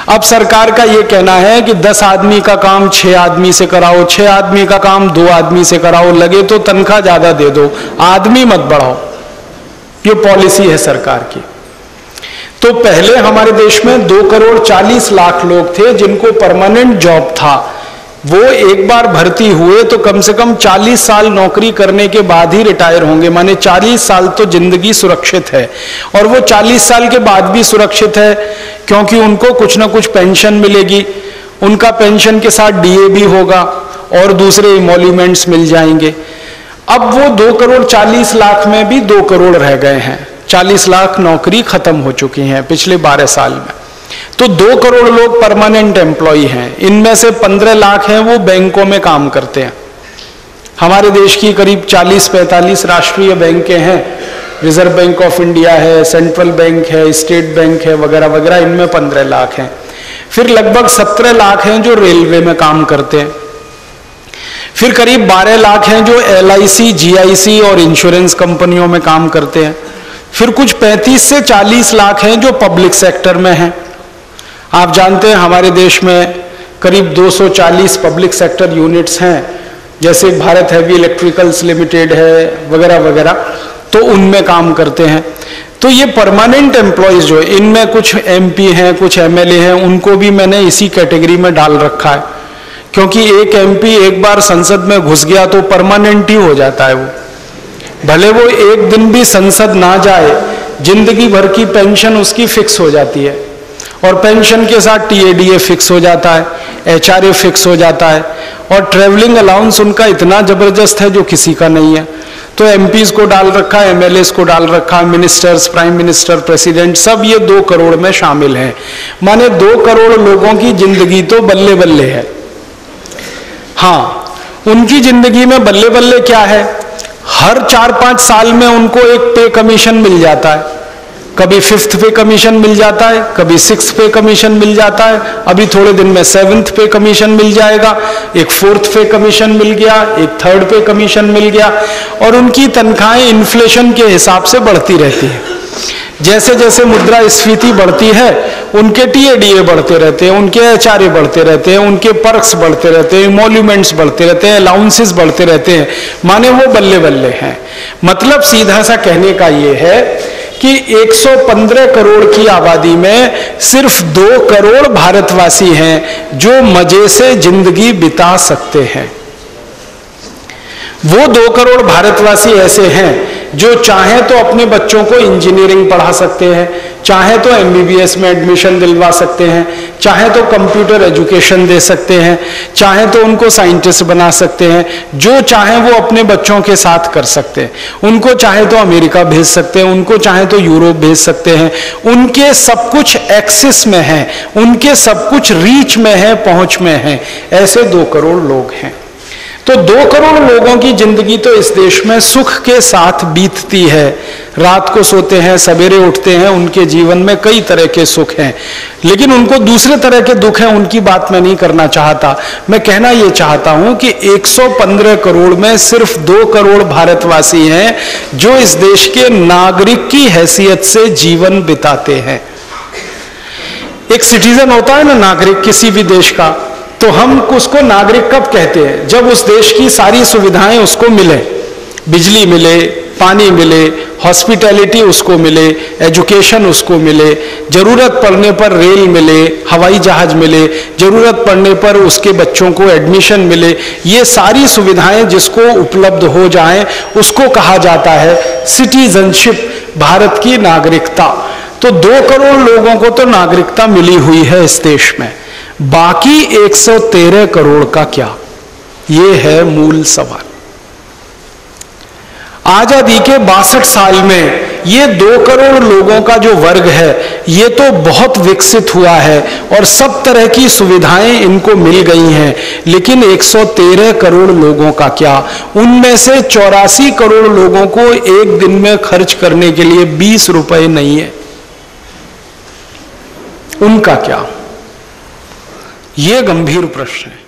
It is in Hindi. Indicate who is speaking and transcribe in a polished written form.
Speaker 1: अब सरकार का यह कहना है कि 10 आदमी का काम 6 आदमी से कराओ, 6 आदमी का काम 2 आदमी से कराओ, लगे तो तनख्वाह ज्यादा दे दो, आदमी मत बढ़ाओ। ये पॉलिसी है सरकार की। तो पहले हमारे देश में 2 करोड़ 40 लाख लोग थे जिनको परमानेंट जॉब था। वो एक बार भर्ती हुए तो कम से कम 40 साल नौकरी करने के बाद ही रिटायर होंगे, माने 40 साल तो जिंदगी सुरक्षित है। और वो 40 साल के बाद भी सुरक्षित है क्योंकि उनको कुछ ना कुछ पेंशन मिलेगी, उनका पेंशन के साथ डीए भी होगा और दूसरे इमोल्यूमेंट्स मिल जाएंगे। अब वो 2 करोड़ 40 लाख में भी 2 करोड़ रह गए हैं। 40 लाख नौकरी खत्म हो चुकी हैं पिछले 12 साल में। तो 2 करोड़ लोग परमानेंट एम्प्लॉय हैं। इनमें से 15 लाख हैं वो बैंकों में काम करते हैं। हमारे देश की करीब 40-45 राष्ट्रीय बैंकें हैं, रिजर्व बैंक ऑफ इंडिया है, सेंट्रल बैंक है, स्टेट बैंक है, वगैरह वगैरह। इनमें 15 लाख हैं। फिर लगभग 17 लाख हैं जो रेलवे में काम करते हैं। फिर करीब 12 लाख हैं जो LIC, GIC और इंश्योरेंस कंपनियों में काम करते हैं। फिर कुछ 35 से 40 लाख हैं जो पब्लिक सेक्टर में हैं। आप जानते हैं हमारे देश में करीब 240 पब्लिक सेक्टर यूनिट्स हैं, जैसे भारत हैवी इलेक्ट्रिकल्स लिमिटेड है, वगैरह वगैरह। तो उनमें काम करते हैं। तो ये परमानेंट एम्प्लॉयज जो है, इनमें कुछ MP हैं, कुछ MLA हैं, उनको भी मैंने इसी कैटेगरी में डाल रखा है। क्योंकि एक MP एक बार संसद में घुस गया तो परमानेंट ही हो जाता है। वो भले वो एक दिन भी संसद ना जाए, जिंदगी भर की पेंशन उसकी फिक्स हो जाती है। और पेंशन के साथ TADA फिक्स हो जाता है, HRA फिक्स हो जाता है, और ट्रेवलिंग अलाउंस उनका इतना जबरदस्त है जो किसी का नहीं है। तो MPs को डाल रखा है, MLAs को डाल रखा है, मिनिस्टर्स, प्राइम मिनिस्टर, प्रेसिडेंट, सब ये 2 करोड़ में शामिल हैं। माने 2 करोड़ लोगों की जिंदगी तो बल्ले बल्ले है। हाँ, उनकी जिंदगी में बल्ले बल्ले क्या है, हर 4-5 साल में उनको एक पे कमीशन मिल जाता है। कभी 5th पे कमीशन मिल जाता है, कभी 6th पे कमीशन मिल जाता है, अभी थोड़े दिन में 7th पे कमीशन मिल जाएगा, एक 4th पे कमीशन मिल गया, एक 3rd पे कमीशन मिल गया। और उनकी तनख्वाहें इन्फ्लेशन के हिसाब से बढ़ती रहती है। जैसे जैसे मुद्रास्फीति बढ़ती है उनके TADA बढ़ते रहते हैं, उनके HRA बढ़ते रहते हैं, उनके पर्क्स बढ़ते रहते हैं, इमोल्यूमेंट्स बढ़ते रहते हैं, अलाउंसेस बढ़ते रहते हैं। माने वो बल्ले बल्ले हैं। मतलब सीधा सा कहने का ये है कि 115 करोड़ की आबादी में सिर्फ 2 करोड़ भारतवासी हैं जो मजे से जिंदगी बिता सकते हैं। वो 2 करोड़ भारतवासी ऐसे हैं जो चाहे तो अपने बच्चों को इंजीनियरिंग पढ़ा सकते हैं, चाहे तो MBBS में एडमिशन दिलवा सकते हैं, चाहे तो कंप्यूटर एजुकेशन दे सकते हैं, चाहे तो उनको साइंटिस्ट बना सकते हैं। जो चाहे वो अपने बच्चों के साथ कर सकते हैं। उनको चाहे तो अमेरिका भेज सकते हैं, उनको चाहे तो यूरोप भेज सकते हैं। उनके सब कुछ एक्सेस में है, उनके सब कुछ रीच में है, पहुंच में है। ऐसे 2 करोड़ लोग हैं। तो 2 करोड़ लोगों की जिंदगी तो इस देश में सुख के साथ बीतती है। रात को सोते हैं, सवेरे उठते हैं, उनके जीवन में कई तरह के सुख हैं। लेकिन उनको दूसरे तरह के दुख हैं, उनकी बात मैं नहीं करना चाहता। मैं कहना यह चाहता हूं कि 115 करोड़ में सिर्फ 2 करोड़ भारतवासी हैं जो इस देश के नागरिक की हैसियत से जीवन बिताते हैं। एक सिटीजन होता है ना, नागरिक किसी भी देश का, तो हम उसको नागरिक कब कहते हैं, जब उस देश की सारी सुविधाएं उसको मिले, बिजली मिले, पानी मिले, हॉस्पिटैलिटी उसको मिले, एजुकेशन उसको मिले, जरूरत पड़ने पर रेल मिले, हवाई जहाज मिले, जरूरत पड़ने पर उसके बच्चों को एडमिशन मिले। ये सारी सुविधाएं जिसको उपलब्ध हो जाएं उसको कहा जाता है सिटीजनशिप, भारत की नागरिकता। तो 2 करोड़ लोगों को तो नागरिकता मिली हुई है इस देश में। बाकी 113 करोड़ का क्या, ये है मूल सवाल। आजादी के 62 साल में ये 2 करोड़ लोगों का जो वर्ग है ये तो बहुत विकसित हुआ है और सब तरह की सुविधाएं इनको मिल गई हैं। लेकिन 113 करोड़ लोगों का क्या, उनमें से 84 करोड़ लोगों को एक दिन में खर्च करने के लिए 20 रुपए नहीं है। उनका क्या, ये गंभीर प्रश्न है।